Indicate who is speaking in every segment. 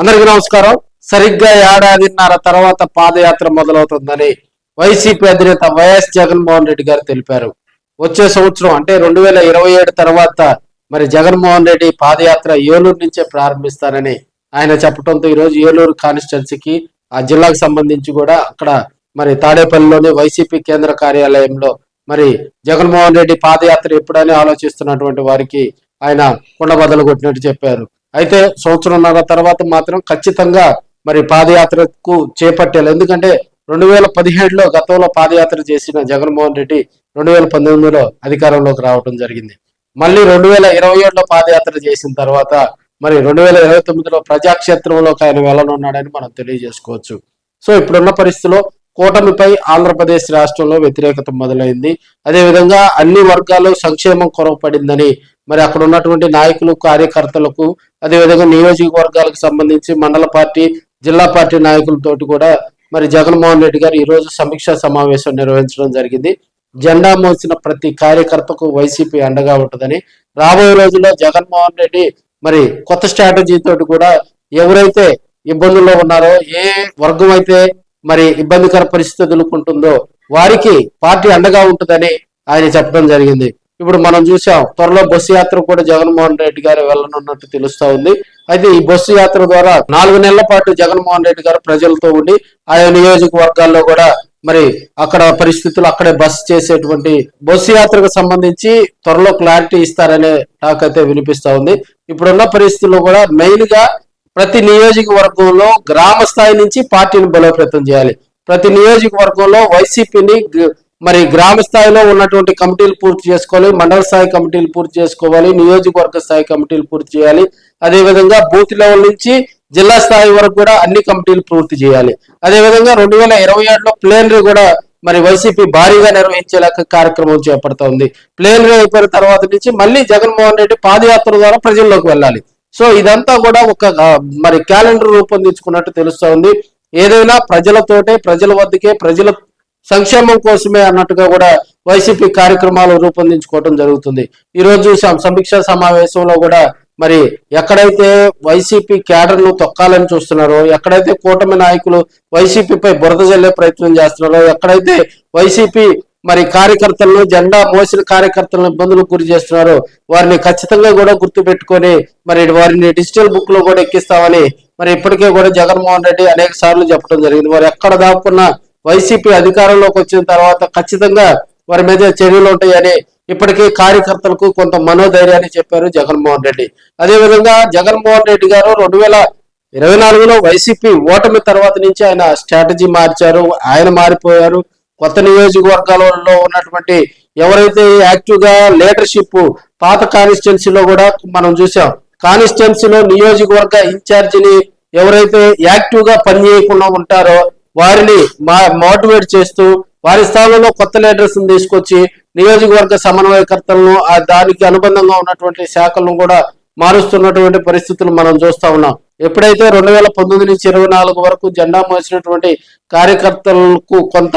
Speaker 1: అందరికీ నమస్కారం. సరిగ్గా ఏడాదిన్నర తర్వాత పాదయాత్ర మొదలవుతుందని వైసీపీ అధినేత వైఎస్ జగన్మోహన్ రెడ్డి గారు తెలిపారు. వచ్చే సంవత్సరం అంటే 2027 తర్వాత మరి జగన్మోహన్ రెడ్డి పాదయాత్ర ఏలూరు నుంచే ప్రారంభిస్తారని ఆయన చెప్పడంతో ఈరోజు ఏలూరు కాన్స్టిట్యున్సీకి ఆ జిల్లాకు సంబంధించి కూడా అక్కడ మరి తాడేపల్లిలోని వైసీపీ కేంద్ర కార్యాలయంలో మరి జగన్మోహన్ రెడ్డి పాదయాత్ర ఎప్పుడని ఆలోచిస్తున్నటువంటి వారికి ఆయన కుండబద్దలు కొట్టినట్టు చెప్పారు. అయితే సంవత్సరంన్నర తర్వాత మాత్రం ఖచ్చితంగా మరి పాదయాత్రకు చేపట్టాలి. ఎందుకంటే 2017లో గతంలో పాదయాత్ర చేసిన జగన్మోహన్ రెడ్డి 2019లో అధికారంలోకి రావడం జరిగింది. మళ్ళీ 2027లో పాదయాత్ర చేసిన తర్వాత మరి 2029లో ప్రజాక్షేత్రంలోకి ఆయన వెళ్ళనున్నాడని మనం తెలియజేసుకోవచ్చు. సో ఇప్పుడున్న పరిస్థితిలో కూటమిపై ఆంధ్రప్రదేశ్ రాష్ట్రంలో వ్యతిరేకత మొదలైంది. అదేవిధంగా అన్ని వర్గాలు సంక్షేమం కొరవపడిందని మరి అక్కడ ఉన్నటువంటి నాయకులు కార్యకర్తలకు అదేవిధంగా నియోజకవర్గాలకు సంబంధించి మండల పార్టీ జిల్లా పార్టీ నాయకులతోటి కూడా మరి జగన్మోహన్ రెడ్డి గారు ఈ రోజు సమీక్షా సమావేశం నిర్వహించడం జరిగింది. జెండా మోసిన ప్రతి కార్యకర్తకు వైసీపీ అండగా ఉంటుందని, రాబోయే రోజుల్లో జగన్మోహన్ రెడ్డి మరి కొత్త స్ట్రాటజీ తోటి కూడా ఎవరైతే ఇబ్బందుల్లో ఉన్నారో, ఏ వర్గం అయితే మరి ఇబ్బందికర పరిస్థితి ఎదుర్కొంటుందో వారికి పార్టీ అండగా ఉంటుందని ఆయన చెప్పడం జరిగింది. ఇప్పుడు మనం చూసాం, త్వరలో బస్సు యాత్ర కూడా జగన్మోహన్ రెడ్డి గారు వెళ్ళనున్నట్టు తెలుస్తా ఉంది. అయితే ఈ బస్సు యాత్ర ద్వారా 4 నెలల పాటు జగన్మోహన్ రెడ్డి గారు ప్రజలతో ఉండి ఆయా నియోజకవర్గాల్లో కూడా మరి అక్కడ పరిస్థితులు అక్కడే బస్సు చేసేటువంటి బస్సు యాత్రకు సంబంధించి త్వరలో క్లారిటీ ఇస్తారనే టాక్ అయితే వినిపిస్తా ఉంది. ఇప్పుడున్న పరిస్థితుల్లో కూడా మెయిన్ గా ప్రతి నియోజకవర్గంలో గ్రామ స్థాయి నుంచి పార్టీని బలోపేతం చేయాలి. ప్రతి నియోజకవర్గంలో వైసీపీని మరి గ్రామ స్థాయిలో ఉన్నటువంటి కమిటీలు పూర్తి చేసుకోవాలి, మండల స్థాయి కమిటీలు పూర్తి చేసుకోవాలి, నియోజకవర్గ స్థాయి కమిటీలు పూర్తి చేయాలి. అదేవిధంగా బూత్ లెవెల్ నుంచి జిల్లా స్థాయి వరకు కూడా అన్ని కమిటీలు పూర్తి చేయాలి. అదేవిధంగా 2027లో ప్లేనరీ కూడా మరి వైసీపీ భారీగా నిర్వహించే కార్యక్రమం చేపడుతోంది. ప్లేనరీ అయిపోయిన తర్వాత నుంచి మళ్ళీ జగన్మోహన్ రెడ్డి పాదయాత్ర ద్వారా ప్రజల్లోకి వెళ్ళాలి. సో ఇదంతా కూడా ఒక మరి క్యాలెండర్ రూపొందించుకున్నట్టు తెలుస్తా ఉంది. ఏదైనా ప్రజలతోటే, ప్రజల వద్దకే, ప్రజల సంక్షేమం కోసమే అన్నట్టుగా కూడా వైసీపీ కార్యక్రమాలు రూపొందించుకోవడం జరుగుతుంది. ఈ రోజు చూసాం సమీక్షా సమావేశంలో కూడా మరి ఎక్కడైతే వైసీపీ క్యాడర్ను తొక్కాలని చూస్తున్నారో, ఎక్కడైతే కూటమి నాయకులు వైసీపీపై బురద జల్లే ప్రయత్నం చేస్తున్నారో, ఎక్కడైతే వైసీపీ మరి కార్యకర్తలను జెండా మోసిన కార్యకర్తలను ఇబ్బందులకు గురి చేస్తున్నారో వారిని ఖచ్చితంగా కూడా గుర్తు పెట్టుకొని మరి వారిని డిజిటల్ బుక్ లో కూడా ఎక్కిస్తామని మరి ఇప్పటికే కూడా జగన్మోహన్ రెడ్డి అనేక సార్లు చెప్పడం జరిగింది. వారు ఎక్కడ దాక్కున్న వైసీపీ అధికారంలోకి వచ్చిన తర్వాత ఖచ్చితంగా వారి మీద చర్యలు ఉంటాయని ఇప్పటికే కార్యకర్తలకు కొంత మనోధైర్యాన్ని చెప్పారు జగన్మోహన్ రెడ్డి. అదేవిధంగా జగన్మోహన్ రెడ్డి గారు 2024లో వైసీపీ ఓటమి తర్వాత నుంచి ఆయన స్ట్రాటజీ మార్చారు, ఆయన మారిపోయారు. కొత్త నియోజకవర్గాలలో ఉన్నటువంటి ఎవరైతే యాక్టివ్ గా లీడర్షిప్ పాత కాన్స్టిట్యున్సీలో కూడా మనం చూసాం, కాన్స్టిట్యున్సీలో నియోజకవర్గ ఇన్ఛార్జిని ఎవరైతే యాక్టివ్ గా పనిచేయకుండా ఉంటారో వారిని మోటివేట్ చేస్తూ వారి స్థానంలో కొత్త లీడర్స్ తీసుకొచ్చి నియోజకవర్గ సమన్వయకర్తలను దానికి అనుబంధంగా ఉన్నటువంటి శాఖలను కూడా మారుస్తున్నటువంటి పరిస్థితులు మనం చూస్తా ఉన్నాం. ఎప్పుడైతే 2019 నుంచి 24 వరకు జెండా మోసినటువంటి కార్యకర్తలకు కొంత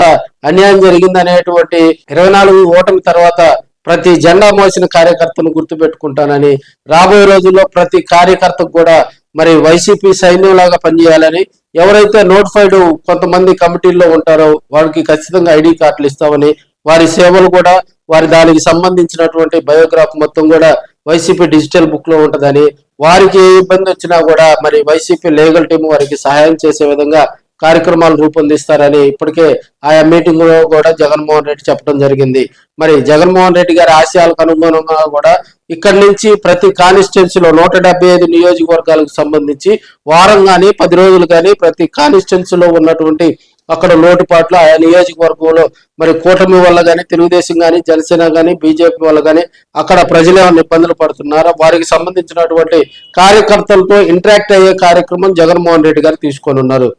Speaker 1: అన్యాయం జరిగిందనేటువంటి 24 ఓటమి తర్వాత ప్రతి జెండా మోసిన కార్యకర్తను గుర్తుపెట్టుకుంటానని, రాబోయే రోజుల్లో ప్రతి కార్యకర్తకు కూడా మరి వైసీపీ సైన్యంలాగా పనిచేయాలని, ఎవరైతే నోటిఫైడ్ కొంతమంది కమిటీల్లో ఉంటారో వారికి ఖచ్చితంగా ఐడి కార్డులు ఇస్తామని, వారి సేవలు కూడా వారి దానికి సంబంధించినటువంటి బయోగ్రాఫ్ మొత్తం కూడా వైసీపీ డిజిటల్ బుక్ లో ఉంటదని, వారికి ఏ ఇబ్బంది వచ్చినా కూడా మరి వైసీపీ లీగల్ టీం వారికి సహాయం చేసే విధంగా కార్యక్రమాలు రూపొందిస్తారని ఇప్పటికే ఆయా మీటింగ్ లో కూడా జగన్మోహన్ రెడ్డి చెప్పడం జరిగింది. మరి జగన్మోహన్ రెడ్డి గారి ఆశయాలకు అనుగుణంగా కూడా ఇక్కడి నుంచి ప్రతి కాన్స్టిట్యున్సీలో 175 నియోజకవర్గాలకు సంబంధించి వారం కానీ 10 రోజులు కానీ ప్రతి కాన్స్టిట్యున్సీలో ఉన్నటువంటి అక్కడ లోటుపాట్లు ఆయా నియోజకవర్గంలో మరి కూటమి వల్ల కానీ, తెలుగుదేశం కానీ, జనసేన కానీ, బీజేపీ వల్ల కానీ అక్కడ ప్రజలు ఏమైనా ఇబ్బందులు పడుతున్నారా, వారికి సంబంధించినటువంటి కార్యకర్తలతో ఇంటరాక్ట్ అయ్యే కార్యక్రమం జగన్మోహన్ రెడ్డి గారు తీసుకొని ఉన్నారు.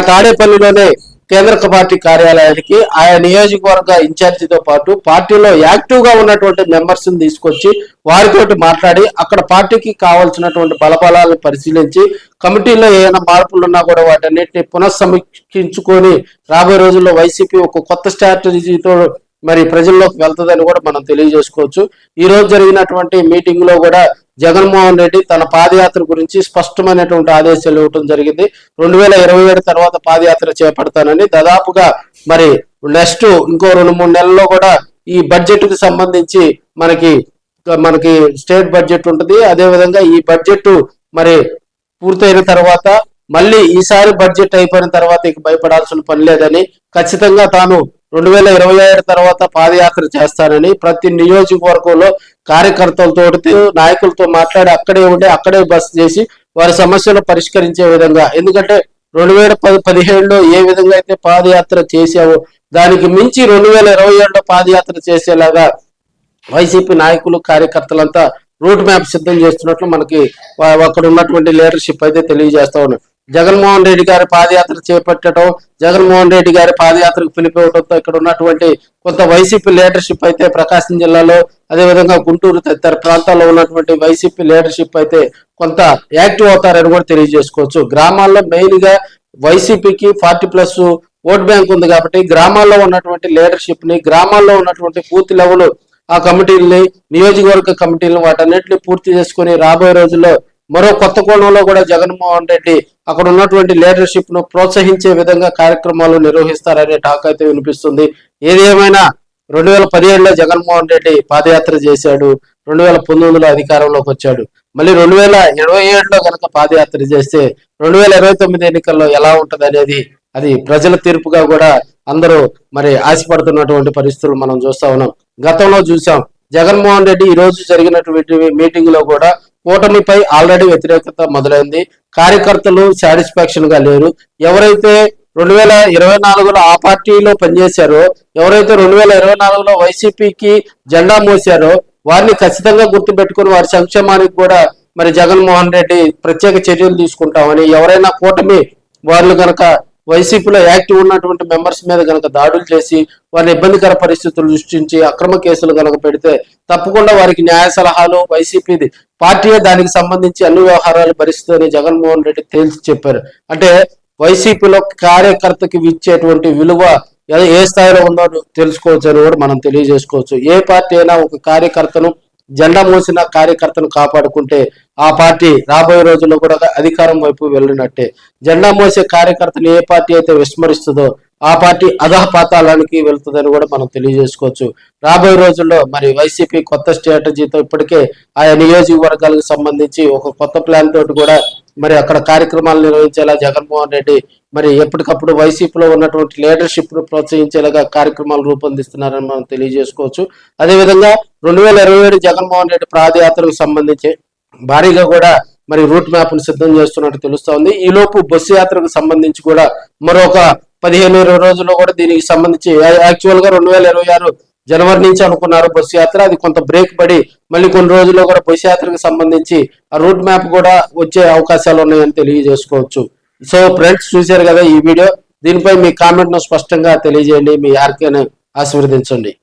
Speaker 1: తాడేపల్లిలోనే కేంద్ర పార్టీ కార్యాలయానికి ఆయా నియోజకవర్గ ఇన్ఛార్జితో పాటు పార్టీలో యాక్టివ్ గా ఉన్నటువంటి మెంబర్స్ ని తీసుకొచ్చి వారితోటి మాట్లాడి అక్కడ పార్టీకి కావాల్సినటువంటి బలబలాలను పరిశీలించి కమిటీలో ఏమైనా మార్పులు ఉన్నా కూడా వాటన్నిటిని పునఃసమీక్షించుకొని రాబోయే రోజుల్లో వైసీపీ ఒక కొత్త స్ట్రాటజీతో మరి ప్రజల్లోకి వెళ్తుందని కూడా మనం తెలియజేసుకోవచ్చు. ఈ రోజు జరిగినటువంటి మీటింగ్ లో కూడా జగన్మోహన్ రెడ్డి తన పాదయాత్ర గురించి స్పష్టమైనటువంటి ఆదేశాలు ఇవ్వడం జరిగింది. 2027 తర్వాత పాదయాత్ర చేపడతానని. దాదాపుగా మరి నెక్స్ట్ ఇంకో 2-3 నెలల్లో కూడా ఈ బడ్జెట్ కి సంబంధించి మనకి స్టేట్ బడ్జెట్ ఉంటుంది. అదేవిధంగా ఈ బడ్జెట్ మరి పూర్తయిన తర్వాత మళ్ళీ ఈసారి బడ్జెట్ అయిపోయిన తర్వాత ఇక భయపడాల్సిన పని లేదని, ఖచ్చితంగా తాను 2027 తర్వాత పాదయాత్ర చేస్తానని, ప్రతి నియోజకవర్గంలో కార్యకర్తలతో నాయకులతో మాట్లాడి అక్కడే ఉండి అక్కడే బస చేసి వారి సమస్యలు పరిష్కరించే విధంగా, ఎందుకంటే 2017లో ఏ విధంగా అయితే పాదయాత్ర చేసావో దానికి మించి 2027లో పాదయాత్ర చేసేలాగా వైసీపీ నాయకులు కార్యకర్తలంతా రూట్ మ్యాప్ సిద్ధం చేస్తున్నట్లు మనకి అక్కడ ఉన్నటువంటి లీడర్షిప్ అయితే తెలియజేస్తా ఉన్నారు. జగన్మోహన్ రెడ్డి గారి పాదయాత్ర చేపట్టడం, జగన్మోహన్ రెడ్డి గారి పాదయాత్రకు పిలిపివ్వడంతో ఇక్కడ ఉన్నటువంటి కొంత వైసీపీ లీడర్షిప్ అయితే ప్రకాశం జిల్లాలో, అదేవిధంగా గుంటూరు తదితర ప్రాంతాల్లో ఉన్నటువంటి వైసీపీ లీడర్షిప్ అయితే కొంత యాక్టివ్ అవుతారని కూడా తెలియజేసుకోవచ్చు. గ్రామాల్లో మెయిన్ గా వైసీపీకి 40+ ఓట్ బ్యాంక్ ఉంది కాబట్టి గ్రామాల్లో ఉన్నటువంటి లీడర్షిప్ ని, గ్రామాల్లో ఉన్నటువంటి బూత్ లెవెల్ ఆ కమిటీలని, నియోజకవర్గ కమిటీలను వాటన్నిటిని పూర్తి చేసుకుని రాబోయే రోజుల్లో మరో కొత్త కోణంలో కూడా జగన్మోహన్ రెడ్డి అక్కడ ఉన్నటువంటి లీడర్షిప్ ను ప్రోత్సహించే విధంగా కార్యక్రమాలు నిర్వహిస్తారనే టాక్ అయితే వినిపిస్తుంది. ఏది ఏమైనా 2017లో జగన్మోహన్ రెడ్డి పాదయాత్ర చేశాడు, 2019లో అధికారంలోకి వచ్చాడు. మళ్ళీ 2027లో కనుక పాదయాత్ర చేస్తే 2029 ఎన్నికల్లో ఎలా ఉంటది అనేది అది ప్రజల తీర్పుగా కూడా అందరూ మరి ఆశపడుతున్నటువంటి పరిస్థితులు మనం చూస్తా ఉన్నాం. గతంలో చూసాం జగన్మోహన్ రెడ్డి ఈ రోజు జరిగినటువంటి మీటింగ్ లో కూడా కూటమిపై ఆల్రెడీ వ్యతిరేకత మొదలైంది. కార్యకర్తలు సాటిస్ఫాక్షన్ గా లేరు. ఎవరైతే 2024లో ఆ పార్టీలో పనిచేశారో, ఎవరైతే 2024లో వైసీపీకి జెండా మోసారో వారిని ఖచ్చితంగా గుర్తుపెట్టుకుని వారి సంక్షేమానికి కూడా మరి జగన్మోహన్ రెడ్డి ప్రత్యేక చర్యలు తీసుకుంటామని, ఎవరైనా కూటమి వాళ్ళు కనుక వైసీపీలో యాక్టివ్ ఉన్నటువంటి మెంబర్స్ మీద కనుక దాడులు చేసి వారిని ఇబ్బందికర పరిస్థితులు సృష్టించి అక్రమ కేసులు కనుక పెడితే తప్పకుండా వారికి న్యాయ సలహాలు వైసీపీ పార్టీయే దానికి సంబంధించి అన్ని వ్యవహారాలు భరిస్తుందని జగన్మోహన్ రెడ్డి తేల్చి చెప్పారు. అంటే వైసీపీలో కార్యకర్తకి ఇచ్చేటువంటి విలువ ఏ స్థాయిలో ఉందో తెలుసుకోవచ్చు అని కూడా మనం తెలియజేసుకోవచ్చు. ఏ పార్టీ అయినా ఒక కార్యకర్తను, జెండా మోసిన కార్యకర్తను కాపాడుకుంటే ఆ పార్టీ రాబోయే రోజుల్లో కూడా అధికారం వైపు వెళ్ళినట్టే. జెండా మోసే కార్యకర్తను ఏ పార్టీ అయితే విస్మరిస్తుందో ఆ పార్టీ అధఃపాతాళానికి వెళ్తుందని కూడా మనం తెలియజేసుకోవచ్చు. రాబోయే రోజుల్లో మరి వైసీపీ కొత్త స్ట్రాటజీతో ఇప్పటికే ఆయా నియోజకవర్గాలకు సంబంధించి ఒక కొత్త ప్లాన్ తోటి కూడా మరి అక్కడ కార్యక్రమాలు నిర్వహించేలా జగన్మోహన్ రెడ్డి మరి ఎప్పటికప్పుడు వైసీపీలో ఉన్నటువంటి లీడర్షిప్ ను ప్రోత్సహించేలాగా కార్యక్రమాలు రూపొందిస్తున్నారని మనం తెలియజేసుకోవచ్చు. అదేవిధంగా 2027 జగన్మోహన్ రెడ్డి పాదయాత్రకు సంబంధించి భారీగా కూడా మరి రూట్ మ్యాప్ ను సిద్ధం చేస్తున్నట్టు తెలుస్తా ఉంది. ఈ లోపు బస్సు యాత్రకు సంబంధించి కూడా మరొక 15-20 రోజుల్లో కూడా దీనికి సంబంధించి యాక్చువల్ గా 2026 జనవరి నుంచి అనుకున్నారు బస్సు యాత్ర. అది కొంత బ్రేక్ పడి మళ్ళీ కొన్ని రోజుల్లో కూడా బస్సు యాత్రకు సంబంధించి ఆ రూట్ మ్యాప్ కూడా వచ్చే అవకాశాలు ఉన్నాయని తెలియజేసుకోవచ్చు. సో ఫ్రెండ్స్, చూశారు కదా ఈ వీడియో. దీనిపై మీ కామెంట్ ను స్పష్టంగా తెలియజేయండి. మీ ఆర్కేను ఆశీర్వదించండి.